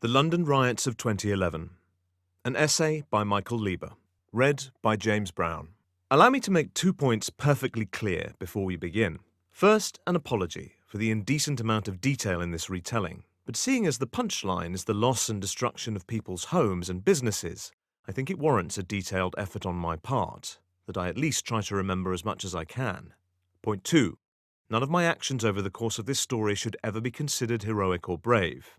The London Riots of 2011. An essay by Michael Lieber. Read by James Brown. Allow me to make 2 points perfectly clear before we begin. First, an apology for the indecent amount of detail in this retelling, but seeing as the punchline is the loss and destruction of people's homes and businesses, I think it warrants a detailed effort on my part, that I at least try to remember as much as I can. Point 2. None of my actions over the course of this story should ever be considered heroic or brave.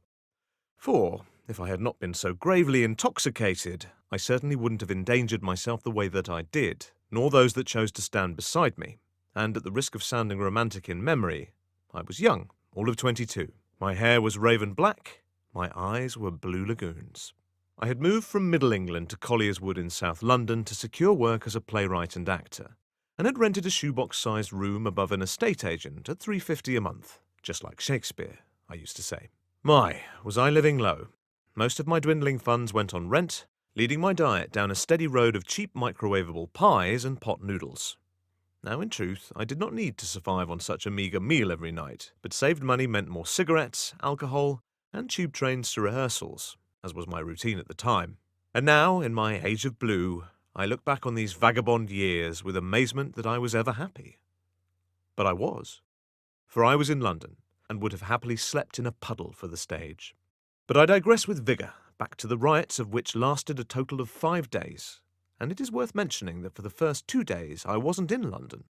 For, if I had not been so gravely intoxicated, I certainly wouldn't have endangered myself the way that I did, nor those that chose to stand beside me. And at the risk of sounding romantic in memory, I was young, all of 22. My hair was raven black, my eyes were blue lagoons. I had moved from Middle England to Colliers Wood in South London to secure work as a playwright and actor, and had rented a shoebox-sized room above an estate agent at £3.50 a month, just like Shakespeare, I used to say. My, was I living low. Most of my dwindling funds went on rent, leading my diet down a steady road of cheap microwavable pies and pot noodles. Now, in truth, I did not need to survive on such a meagre meal every night, but saved money meant more cigarettes, alcohol, and tube trains to rehearsals, as was my routine at the time. And now, in my age of blue, I look back on these vagabond years with amazement that I was ever happy. But I was, for I was in London, and would have happily slept in a puddle for the stage. But I digress with vigour, back to the riots of which lasted a total of 5 days, and it is worth mentioning that for the first 2 days I wasn't in London.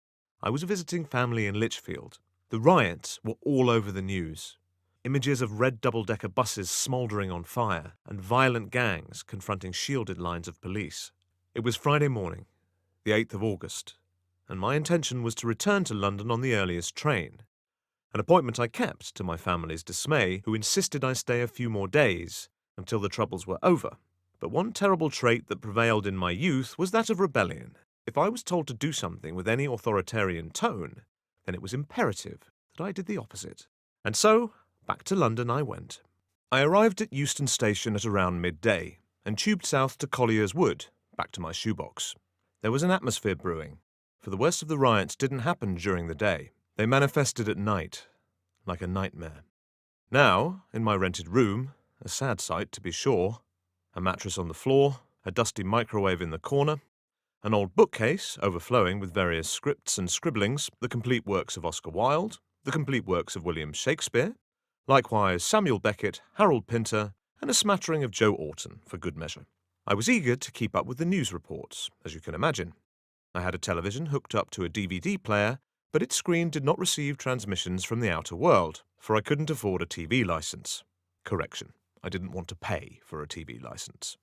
I was visiting family in Lichfield. The riots were all over the news. Images of red double-decker buses smouldering on fire, and violent gangs confronting shielded lines of police. It was Friday morning, the 8th of August, and my intention was to return to London on the earliest train. An appointment I kept, to my family's dismay, who insisted I stay a few more days, until the troubles were over. But one terrible trait that prevailed in my youth was that of rebellion. If I was told to do something with any authoritarian tone, then it was imperative that I did the opposite. And so, back to London I went. I arrived at Euston Station at around midday, and tubed south to Colliers Wood, back to my shoebox. There was an atmosphere brewing, for the worst of the riots didn't happen during the day. They manifested at night, like a nightmare. Now, in my rented room, a sad sight to be sure, a mattress on the floor, a dusty microwave in the corner, an old bookcase overflowing with various scripts and scribblings, the complete works of Oscar Wilde, the complete works of William Shakespeare, likewise Samuel Beckett, Harold Pinter, and a smattering of Joe Orton, for good measure. I was eager to keep up with the news reports, as you can imagine. I had a television hooked up to a DVD player, but its screen did not receive transmissions from the outer world, for I couldn't afford a TV license. Correction, I didn't want to pay for a TV license.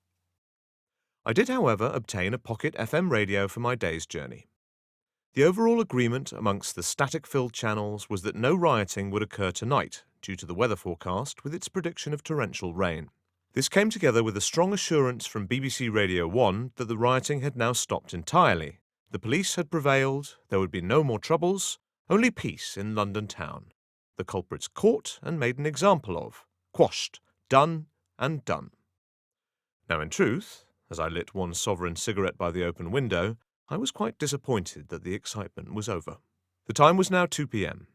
I did, however, obtain a pocket FM radio for my day's journey. The overall agreement amongst the static-filled channels was that no rioting would occur tonight, due to the weather forecast with its prediction of torrential rain. This came together with a strong assurance from BBC Radio 1 that the rioting had now stopped entirely. The police had prevailed, there would be no more troubles, only peace in London town. The culprits caught and made an example of, quashed, done and done. Now in truth, as I lit one sovereign cigarette by the open window, I was quite disappointed that the excitement was over. The time was now 2 p.m.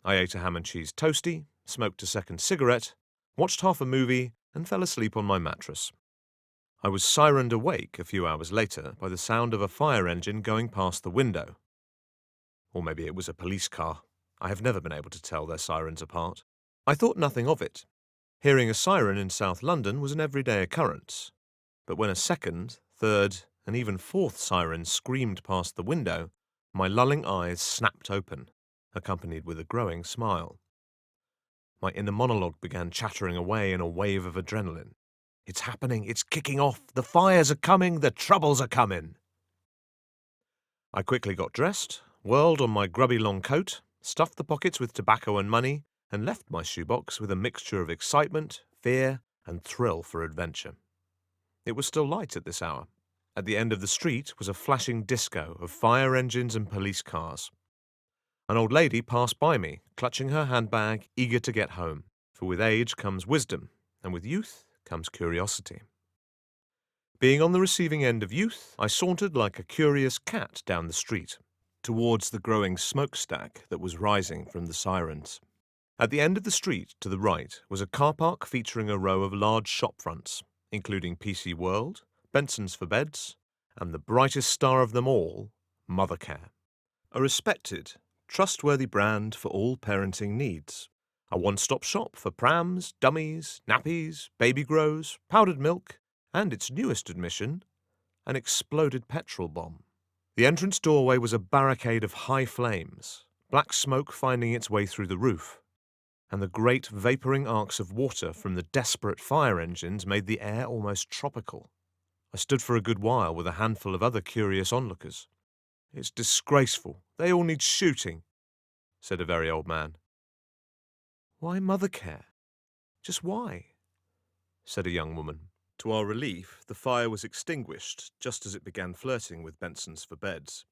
I ate a ham and cheese toastie, smoked a second cigarette, watched half a movie, and fell asleep on my mattress. I was sirened awake a few hours later by the sound of a fire engine going past the window. Or maybe it was a police car. I have never been able to tell their sirens apart. I thought nothing of it. Hearing a siren in South London was an everyday occurrence. But when a second, third, and even fourth siren screamed past the window, my lulling eyes snapped open, accompanied with a growing smile. My inner monologue began chattering away in a wave of adrenaline. It's happening, it's kicking off, the fires are coming, the troubles are coming. I quickly got dressed, whirled on my grubby long coat, stuffed the pockets with tobacco and money, and left my shoebox with a mixture of excitement, fear, and thrill for adventure. It was still light at this hour. At the end of the street was a flashing disco of fire engines and police cars. An old lady passed by me, clutching her handbag, eager to get home, for with age comes wisdom, and with youth comes curiosity. Being on the receiving end of youth, I sauntered like a curious cat down the street, towards the growing smokestack that was rising from the sirens. At the end of the street to the right was a car park featuring a row of large shop fronts, including PC World, Benson's for Beds, and the brightest star of them all, Mothercare. A respected, trustworthy brand for all parenting needs. A one-stop shop for prams, dummies, nappies, baby grows, powdered milk, and its newest admission, an exploded petrol bomb. The entrance doorway was a barricade of high flames, black smoke finding its way through the roof, and the great vapouring arcs of water from the desperate fire engines made the air almost tropical. I stood for a good while with a handful of other curious onlookers. "It's disgraceful. They all need shooting," said a very old man. "Why Mothercare? Just why?" said a young woman. To our relief, the fire was extinguished just as it began flirting with Benson's for Beds.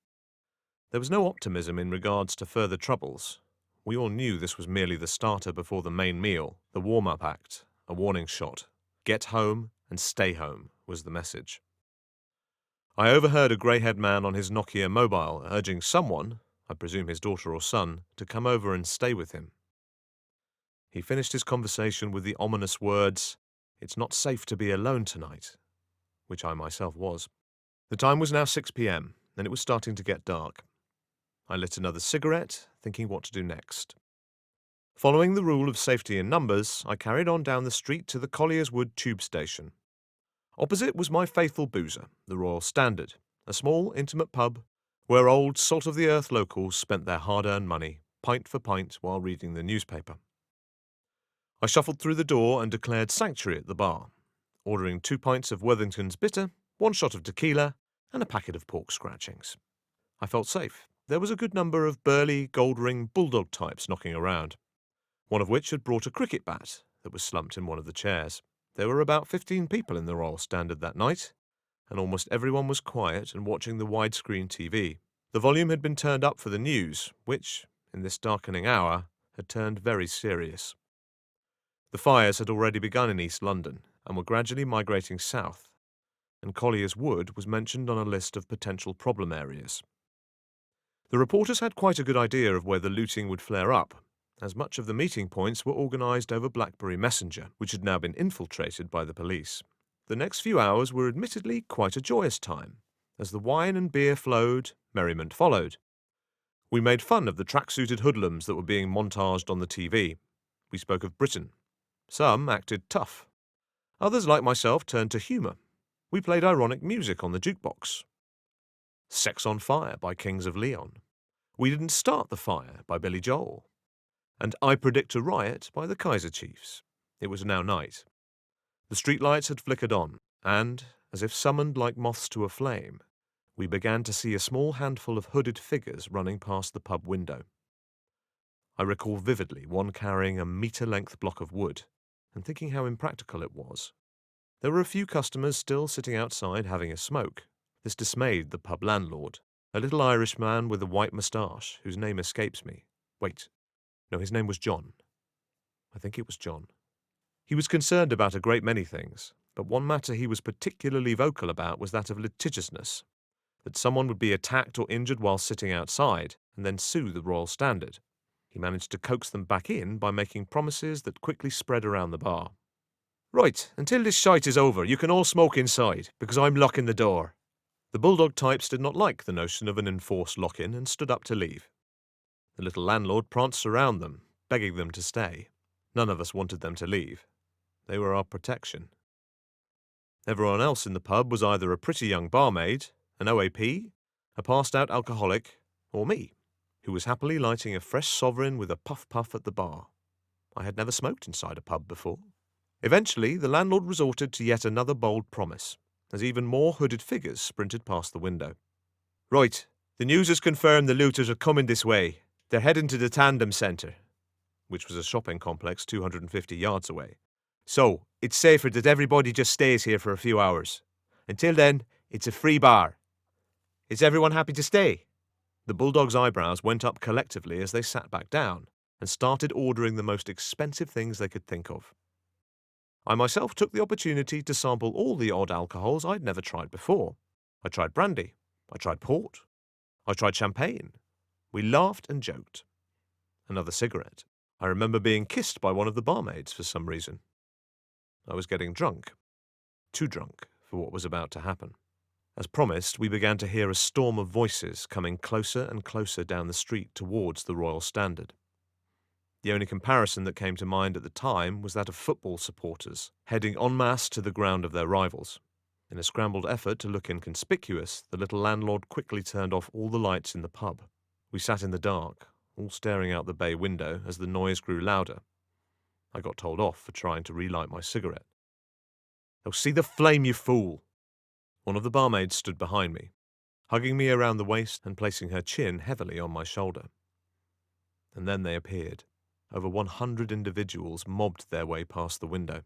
There was no optimism in regards to further troubles. We all knew this was merely the starter before the main meal, the warm-up act, a warning shot. Get home and stay home was the message. I overheard a grey-haired man on his Nokia mobile urging someone, I presume his daughter or son, to come over and stay with him. He finished his conversation with the ominous words, "It's not safe to be alone tonight," which I myself was. The time was now 6 p.m, and it was starting to get dark. I lit another cigarette, thinking what to do next. Following the rule of safety in numbers, I carried on down the street to the Colliers Wood tube station. Opposite was my faithful boozer, the Royal Standard, a small, intimate pub where old salt-of-the-earth locals spent their hard-earned money, pint for pint, while reading the newspaper. I shuffled through the door and declared sanctuary at the bar, ordering 2 pints of Worthington's Bitter, 1 shot of tequila, and a packet of pork scratchings. I felt safe. There was a good number of burly, gold-ring bulldog types knocking around, one of which had brought a cricket bat that was slumped in one of the chairs. There were about 15 people in the Royal Standard that night, and almost everyone was quiet and watching the widescreen TV. The volume had been turned up for the news, which, in this darkening hour, had turned very serious. The fires had already begun in East London and were gradually migrating south, and Colliers Wood was mentioned on a list of potential problem areas. The reporters had quite a good idea of where the looting would flare up, as much of the meeting points were organised over BlackBerry Messenger, which had now been infiltrated by the police. The next few hours were admittedly quite a joyous time. As the wine and beer flowed, merriment followed. We made fun of the track-suited hoodlums that were being montaged on the TV. We spoke of Britain. Some acted tough. Others, like myself, turned to humour. We played ironic music on the jukebox. Sex on Fire by Kings of Leon. We Didn't Start the Fire by Billy Joel. And I Predict a Riot by the Kaiser Chiefs. It was now night. The streetlights had flickered on, and, as if summoned like moths to a flame, we began to see a small handful of hooded figures running past the pub window. I recall vividly one carrying a metre-length block of wood, and thinking how impractical it was. There were a few customers still sitting outside having a smoke. This dismayed the pub landlord, a little Irish man with a white moustache, whose name escapes me. Wait. No, his name was John. I think it was John. He was concerned about a great many things, but one matter he was particularly vocal about was that of litigiousness, that someone would be attacked or injured while sitting outside, and then sue the Royal Standard. He managed to coax them back in by making promises that quickly spread around the bar. "Right, until this shite is over, you can all smoke inside, because I'm locking the door." The bulldog types did not like the notion of an enforced lock-in and stood up to leave. The little landlord pranced around them, begging them to stay. None of us wanted them to leave. They were our protection. Everyone else in the pub was either a pretty young barmaid, an OAP, a passed-out alcoholic, or me, who was happily lighting a fresh sovereign with a puff-puff at the bar. I had never smoked inside a pub before. Eventually, the landlord resorted to yet another bold promise, as even more hooded figures sprinted past the window. "Right, the news has confirmed the looters are coming this way. They're heading to the Tandem Centre," which was a shopping complex 250 yards away. "So, it's safer that everybody just stays here for a few hours. Until then, it's a free bar. Is everyone happy to stay?" The bulldog's eyebrows went up collectively as they sat back down and started ordering the most expensive things they could think of. I myself took the opportunity to sample all the odd alcohols I'd never tried before. I tried brandy. I tried port. I tried champagne. We laughed and joked. Another cigarette. I remember being kissed by one of the barmaids for some reason. I was getting drunk. Too drunk for what was about to happen. As promised, we began to hear a storm of voices coming closer and closer down the street towards the Royal Standard. The only comparison that came to mind at the time was that of football supporters heading en masse to the ground of their rivals. In a scrambled effort to look inconspicuous, the little landlord quickly turned off all the lights in the pub. We sat in the dark, all staring out the bay window as the noise grew louder. I got told off for trying to relight my cigarette. "They'll see the flame, you fool!" One of the barmaids stood behind me, hugging me around the waist and placing her chin heavily on my shoulder. And then they appeared. Over 100 individuals mobbed their way past the window.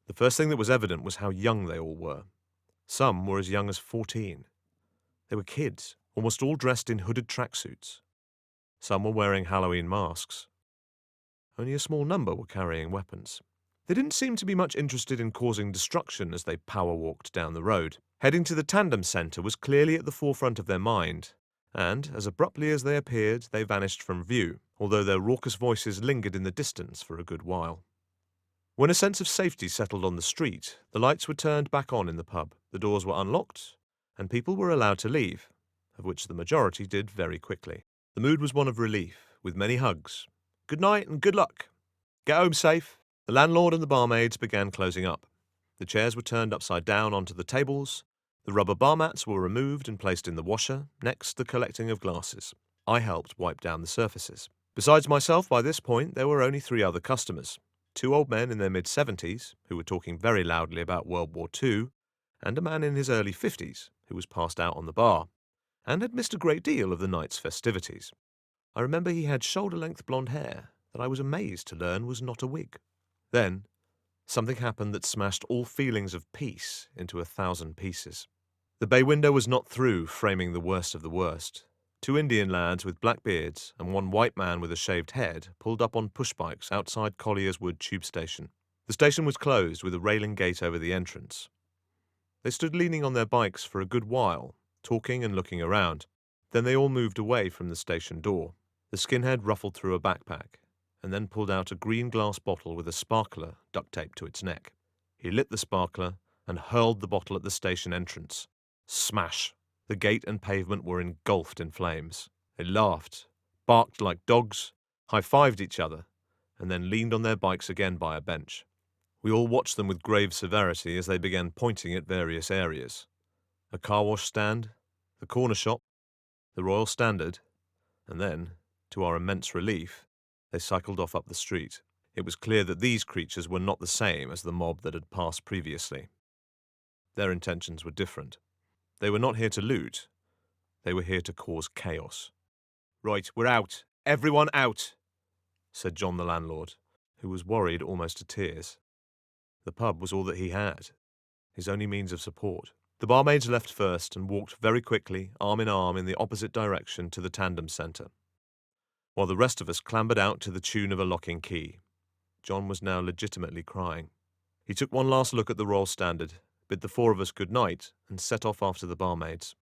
The first thing that was evident was how young they all were. Some were as young as 14. They were kids, almost all dressed in hooded tracksuits. Some were wearing Halloween masks. Only a small number were carrying weapons. They didn't seem to be much interested in causing destruction as they power-walked down the road. Heading to the Tandem Centre was clearly at the forefront of their mind, and, as abruptly as they appeared, they vanished from view, although their raucous voices lingered in the distance for a good while. When a sense of safety settled on the street, the lights were turned back on in the pub, the doors were unlocked, and people were allowed to leave, of which the majority did very quickly. The mood was one of relief, with many hugs. "Good night and good luck. Get home safe." The landlord and the barmaids began closing up. The chairs were turned upside down onto the tables, the rubber bar mats were removed and placed in the washer, next the collecting of glasses. I helped wipe down the surfaces. Besides myself, by this point, there were only 3 other customers. 2 old men in their mid-70s, who were talking very loudly about World War II, and a man in his early 50s, who was passed out on the bar, and had missed a great deal of the night's festivities. I remember he had shoulder-length blonde hair that I was amazed to learn was not a wig. Then, something happened that smashed all feelings of peace into 1,000 pieces. The bay window was not through, framing the worst of the worst. 2 Indian lads with black beards and 1 white man with a shaved head pulled up on push-bikes outside Colliers Wood tube station. The station was closed with a railing gate over the entrance. They stood leaning on their bikes for a good while, talking and looking around. Then they all moved away from the station door. The skinhead ruffled through a backpack, and then pulled out a green glass bottle with a sparkler duct taped to its neck. He lit the sparkler and hurled the bottle at the station entrance. Smash! The gate and pavement were engulfed in flames. They laughed, barked like dogs, high-fived each other, and then leaned on their bikes again by a bench. We all watched them with grave severity as they began pointing at various areas. A car wash stand, the corner shop, the Royal Standard, and then, to our immense relief, they cycled off up the street. It was clear that these creatures were not the same as the mob that had passed previously. Their intentions were different. They were not here to loot. They were here to cause chaos. "Right, we're out. Everyone out," said John the landlord, who was worried almost to tears. The pub was all that he had, his only means of support. The barmaids left first and walked very quickly, arm in arm, in the opposite direction to the Tandem Centre, while the rest of us clambered out to the tune of a locking key. John was now legitimately crying. He took one last look at the Royal Standard, bid the 4 of us good night, and set off after the barmaids.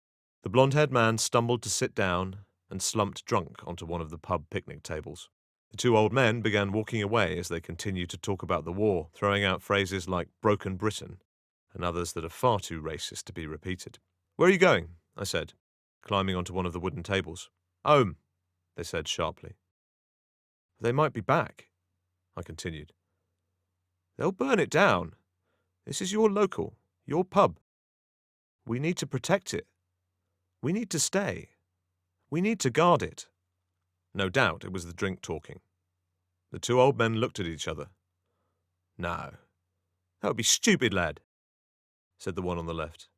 The blonde-haired man stumbled to sit down and slumped drunk onto one of the pub picnic tables. The 2 old men began walking away as they continued to talk about the war, throwing out phrases like "broken Britain" and others that are far too racist to be repeated. "Where are you going?" I said, climbing onto one of the wooden tables. "Home," they said sharply. "They might be back," I continued. "They'll burn it down. This is your local, your pub. We need to protect it. We need to stay. We need to guard it." No doubt it was the drink talking. The 2 old men looked at each other. "No, that would be stupid, lad," said the one on the left.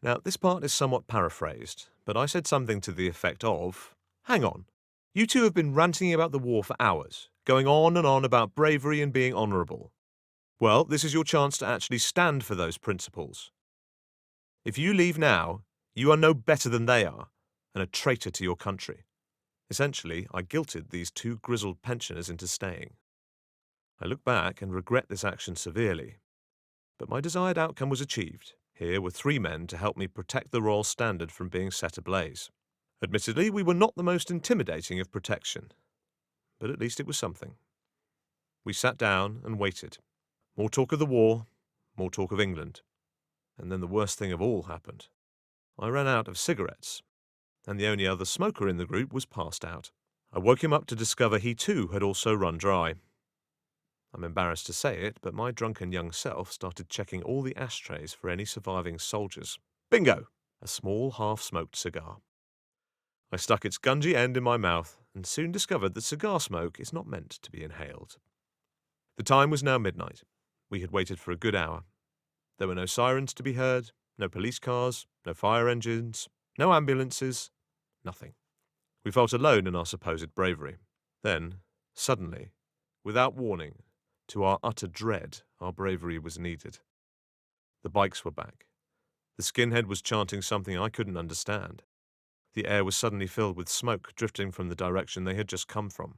Now, this part is somewhat paraphrased, but I said something to the effect of, "Hang on, you 2 have been ranting about the war for hours, going on and on about bravery and being honourable. Well, this is your chance to actually stand for those principles. If you leave now, you are no better than they are, and a traitor to your country." Essentially, I guilted these 2 grizzled pensioners into staying. I look back and regret this action severely, but my desired outcome was achieved. Here were 3 men to help me protect the Royal Standard from being set ablaze. Admittedly, we were not the most intimidating of protection, but at least it was something. We sat down and waited. More talk of the war, more talk of England. And then the worst thing of all happened. I ran out of cigarettes, and the only other smoker in the group was passed out. I woke him up to discover he too had also run dry. I'm embarrassed to say it, but my drunken young self started checking all the ashtrays for any surviving soldiers. Bingo! A small half-smoked cigar. I stuck its gungy end in my mouth and soon discovered that cigar smoke is not meant to be inhaled. The time was now midnight. We had waited for a good hour. There were no sirens to be heard, no police cars, no fire engines, no ambulances, nothing. We felt alone in our supposed bravery. Then, suddenly, without warning, to our utter dread, our bravery was needed. The bikes were back. The skinhead was chanting something I couldn't understand. The air was suddenly filled with smoke drifting from the direction they had just come from.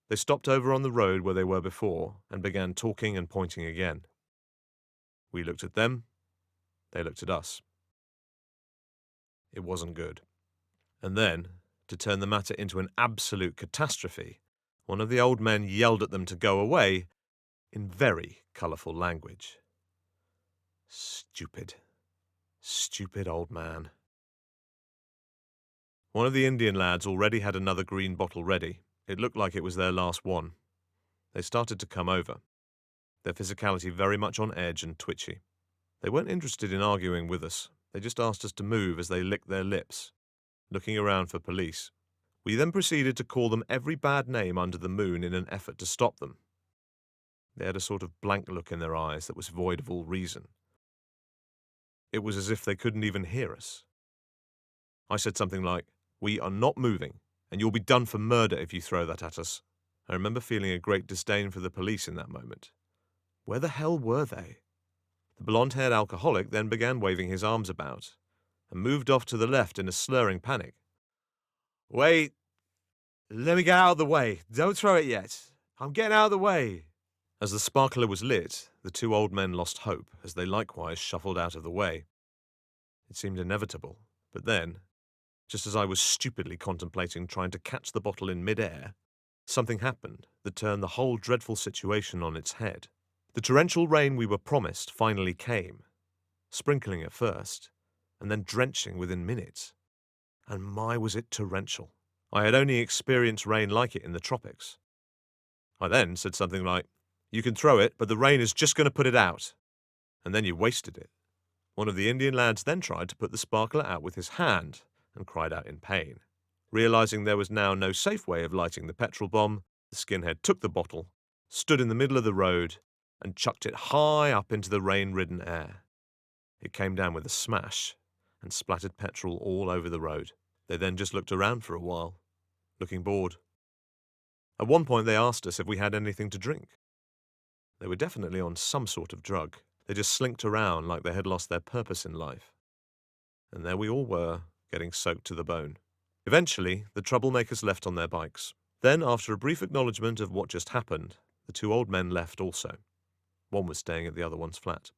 They stopped over on the road where they were before and began talking and pointing again. We looked at them. They looked at us. It wasn't good. And then, to turn the matter into an absolute catastrophe, one of the old men yelled at them to go away in very colourful language. Stupid, stupid old man. One of the Indian lads already had another green bottle ready. It looked like it was their last one. They started to come over, their physicality very much on edge and twitchy. They weren't interested in arguing with us. They just asked us to move as they licked their lips, looking around for police. We then proceeded to call them every bad name under the moon in an effort to stop them. They had a sort of blank look in their eyes that was void of all reason. It was as if they couldn't even hear us. I said something like, "We are not moving, and you'll be done for murder if you throw that at us." I remember feeling a great disdain for the police in that moment. Where the hell were they? The blonde-haired alcoholic then began waving his arms about, and moved off to the left in a slurring panic. "Wait! Let me get out of the way! Don't throw it yet! I'm getting out of the way!" As the sparkler was lit, the two old men lost hope as they likewise shuffled out of the way. It seemed inevitable, but then, just as I was stupidly contemplating trying to catch the bottle in mid-air, something happened that turned the whole dreadful situation on its head. The torrential rain we were promised finally came, sprinkling at first, and then drenching within minutes. And my, was it torrential. I had only experienced rain like it in the tropics. I then said something like, "You can throw it, but the rain is just going to put it out." And then you wasted it. One of the Indian lads then tried to put the sparkler out with his hand and cried out in pain. Realizing there was now no safe way of lighting the petrol bomb, the skinhead took the bottle, stood in the middle of the road, and chucked it high up into the rain-ridden air. It came down with a smash and splattered petrol all over the road. They then just looked around for a while, looking bored. At one point they asked us if we had anything to drink. They were definitely on some sort of drug. They just slinked around like they had lost their purpose in life. And there we all were, getting soaked to the bone. Eventually, the troublemakers left on their bikes. Then, after a brief acknowledgement of what just happened, the two old men left also. One was staying at the other one's flat.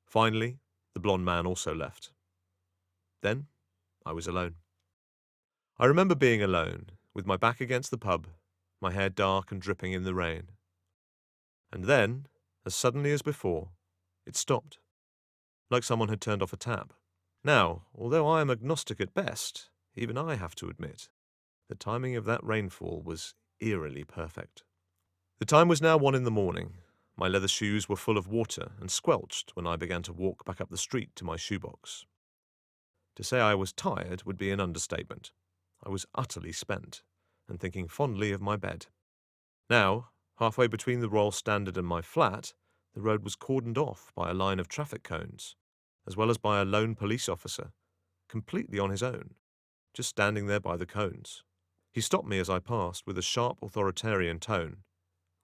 Finally, the blonde man also left. Then, I was alone. I remember being alone, with my back against the pub, my hair dark and dripping in the rain. And then, as suddenly as before, it stopped, like someone had turned off a tap. Now, although I am agnostic at best, even I have to admit, the timing of that rainfall was eerily perfect. The time was now 1 in the morning. My leather shoes were full of water and squelched when I began to walk back up the street to my shoebox. To say I was tired would be an understatement. I was utterly spent, and thinking fondly of my bed. Now, halfway between the Royal Standard and my flat, the road was cordoned off by a line of traffic cones, as well as by a lone police officer, completely on his own, just standing there by the cones. He stopped me as I passed with a sharp authoritarian tone.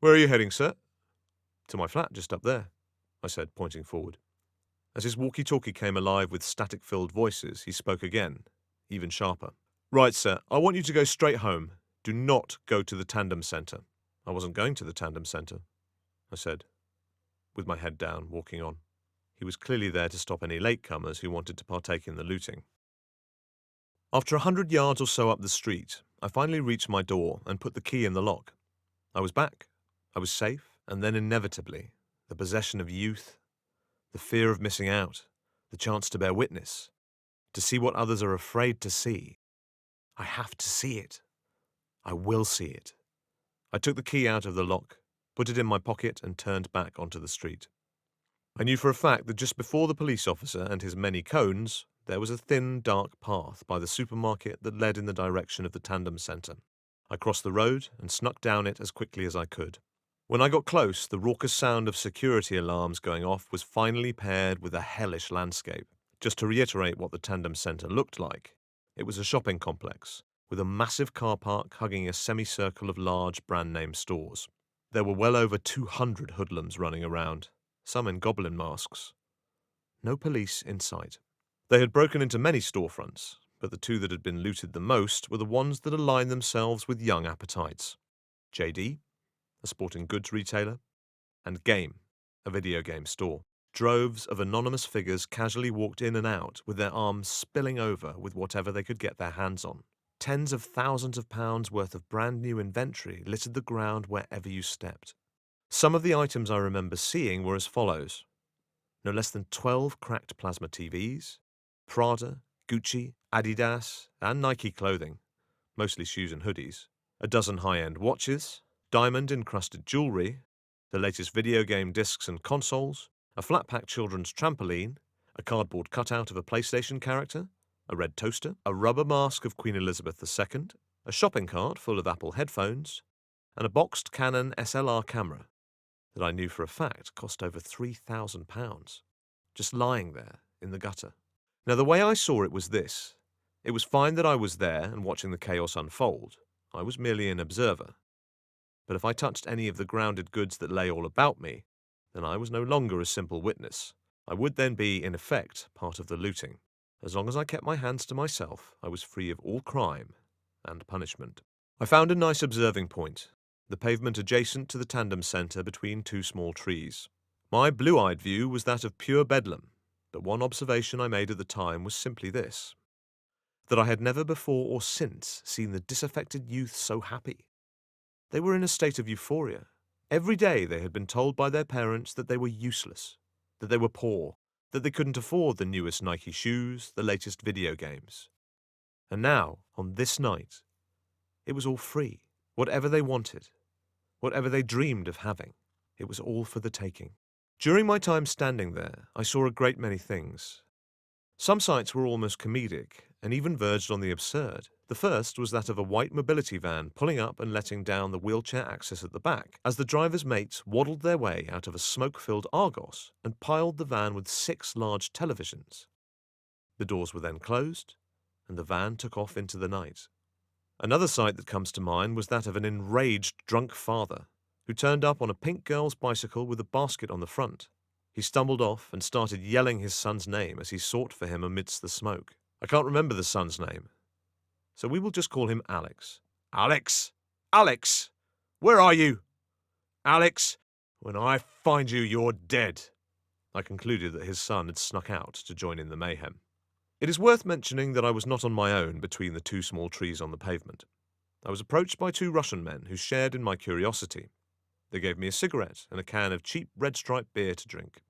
"Where are you heading, sir?" "To my flat just up there," I said, pointing forward. As his walkie-talkie came alive with static-filled voices, he spoke again, even sharper. "Right, sir, I want you to go straight home. Do not go to the Tandem Centre." "I wasn't going to the Tandem Centre," I said, with my head down, walking on. He was clearly there to stop any latecomers who wanted to partake in the looting. After 100 yards or so up the street, I finally reached my door and put the key in the lock. I was back. I was safe, and then inevitably, the possession of youth, the fear of missing out, the chance to bear witness, to see what others are afraid to see. I have to see it. I will see it. I took the key out of the lock, put it in my pocket, and turned back onto the street. I knew for a fact that just before the police officer and his many cones, there was a thin, dark path by the supermarket that led in the direction of the Tandem Centre. I crossed the road and snuck down it as quickly as I could. When I got close, the raucous sound of security alarms going off was finally paired with a hellish landscape. Just to reiterate what the Tandem Centre looked like, it was a shopping complex, with a massive car park hugging a semicircle of large brand-name stores. There were well over 200 hoodlums running around, some in goblin masks. No police in sight. They had broken into many storefronts, but the two that had been looted the most were the ones that aligned themselves with young appetites. JD, a sporting goods retailer, and Game, a video game store. Droves of anonymous figures casually walked in and out with their arms spilling over with whatever they could get their hands on. Tens of thousands of pounds worth of brand new inventory littered the ground wherever you stepped. Some of the items I remember seeing were as follows. No less than 12 cracked plasma TVs, Prada, Gucci, Adidas, and Nike clothing, mostly shoes and hoodies, a dozen high-end watches, diamond-encrusted jewellery, the latest video game discs and consoles, a flat-pack children's trampoline, a cardboard cutout of a PlayStation character, a red toaster, a rubber mask of Queen Elizabeth II, a shopping cart full of Apple headphones, and a boxed Canon SLR camera that I knew for a fact cost over £3,000, just lying there in the gutter. Now, the way I saw it was this. It was fine that I was there and watching the chaos unfold. I was merely an observer. But if I touched any of the grounded goods that lay all about me, then I was no longer a simple witness. I would then be, in effect, part of the looting. As long as I kept my hands to myself, I was free of all crime and punishment. I found a nice observing point, the pavement adjacent to the Tandem Centre between two small trees. My blue-eyed view was that of pure bedlam, but one observation I made at the time was simply this, that I had never before or since seen the disaffected youth so happy. They were in a state of euphoria. Every day they had been told by their parents that they were useless, that they were poor, that they couldn't afford the newest Nike shoes, the latest video games. And now, on this night, it was all free. Whatever they wanted, whatever they dreamed of having, it was all for the taking. During my time standing there, I saw a great many things. Some sights were almost comedic, and even verged on the absurd. The first was that of a white mobility van pulling up and letting down the wheelchair access at the back, as the driver's mates waddled their way out of a smoke-filled Argos and piled the van with 6 large televisions. The doors were then closed, and the van took off into the night. Another sight that comes to mind was that of an enraged drunk father who turned up on a pink girl's bicycle with a basket on the front. He stumbled off and started yelling his son's name as he sought for him amidst the smoke. I can't remember the son's name, so we will just call him Alex. Alex! Alex! Where are you? Alex! When I find you, you're dead. I concluded that his son had snuck out to join in the mayhem. It is worth mentioning that I was not on my own between the 2 small trees on the pavement. I was approached by 2 Russian men who shared in my curiosity. They gave me a cigarette and a can of cheap Red Stripe beer to drink.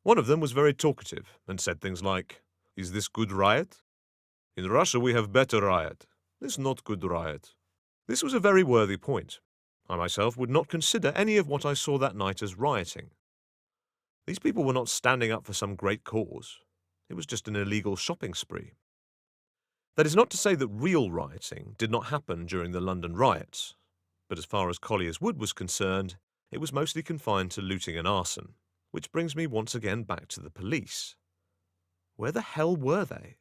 One of them was very talkative and said things like, "Is this good riot? In Russia we have better riot. This not good riot." This was a very worthy point. I myself would not consider any of what I saw that night as rioting. These people were not standing up for some great cause. It was just an illegal shopping spree. That is not to say that real rioting did not happen during the London Riots, but as far as Colliers Wood was concerned, it was mostly confined to looting and arson, which brings me once again back to the police. Where the hell were they?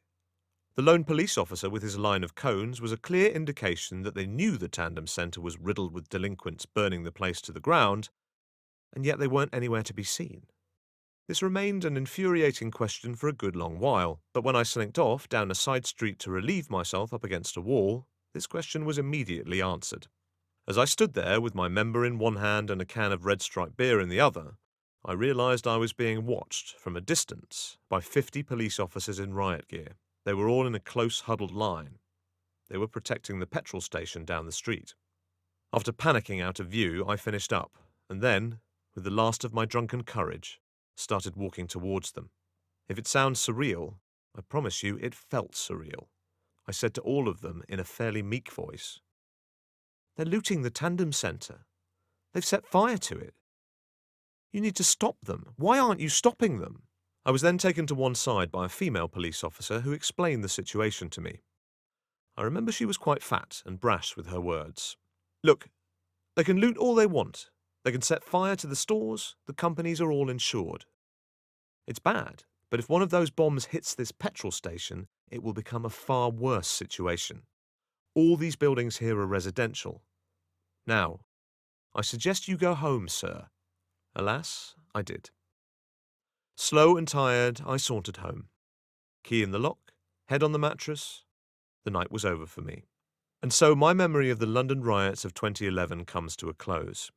The lone police officer with his line of cones was a clear indication that they knew the Tandem Centre was riddled with delinquents burning the place to the ground, and yet they weren't anywhere to be seen. This remained an infuriating question for a good long while, but when I slinked off down a side street to relieve myself up against a wall, this question was immediately answered. As I stood there with my member in one hand and a can of Red Stripe beer in the other, I realised I was being watched from a distance by 50 police officers in riot gear. They were all in a close huddled line. They were protecting the petrol station down the street. After panicking out of view, I finished up, and then, with the last of my drunken courage, started walking towards them. If it sounds surreal, I promise you it felt surreal. I said to all of them in a fairly meek voice, "They're looting the Tandem Centre. They've set fire to it. You need to stop them. Why aren't you stopping them?" I was then taken to one side by a female police officer who explained the situation to me. I remember she was quite fat and brash with her words. "Look, they can loot all they want. They can set fire to the stores. The companies are all insured. It's bad, but if one of those bombs hits this petrol station, it will become a far worse situation. All these buildings here are residential. Now, I suggest you go home, sir." Alas, I did. Slow and tired, I sauntered home. Key in the lock, head on the mattress. The night was over for me. And so my memory of the London riots of 2011 comes to a close.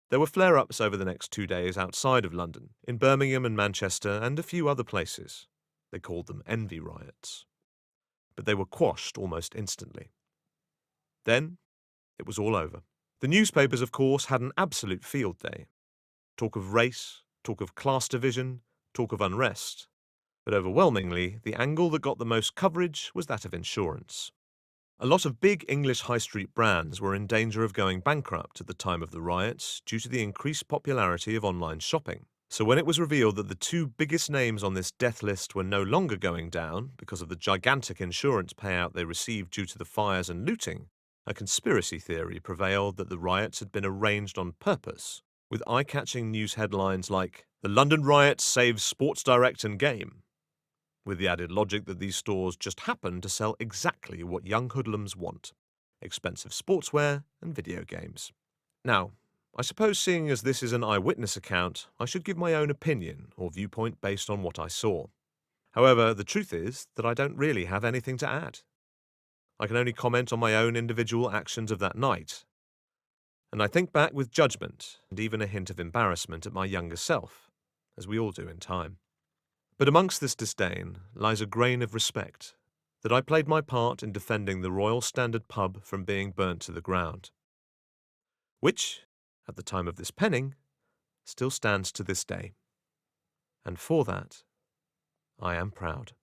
There were flare-ups over the next 2 days outside of London, in Birmingham and Manchester and a few other places. They called them envy riots. But they were quashed almost instantly. Then, it was all over. The newspapers, of course, had an absolute field day. Talk of race, talk of class division, talk of unrest. But overwhelmingly, the angle that got the most coverage was that of insurance. A lot of big English high street brands were in danger of going bankrupt at the time of the riots due to the increased popularity of online shopping. So when it was revealed that the two biggest names on this death list were no longer going down because of the gigantic insurance payout they received due to the fires and looting, a conspiracy theory prevailed that the riots had been arranged on purpose, with eye-catching news headlines like, "The London Riots Saves Sports Direct and Game," with the added logic that these stores just happen to sell exactly what young hoodlums want: expensive sportswear and video games. Now, I suppose seeing as this is an eyewitness account, I should give my own opinion or viewpoint based on what I saw. However, the truth is that I don't really have anything to add. I can only comment on my own individual actions of that night, and I think back with judgment and even a hint of embarrassment at my younger self, as we all do in time. But amongst this disdain lies a grain of respect that I played my part in defending the Royal Standard pub from being burnt to the ground, which, at the time of this penning, still stands to this day. And for that, I am proud.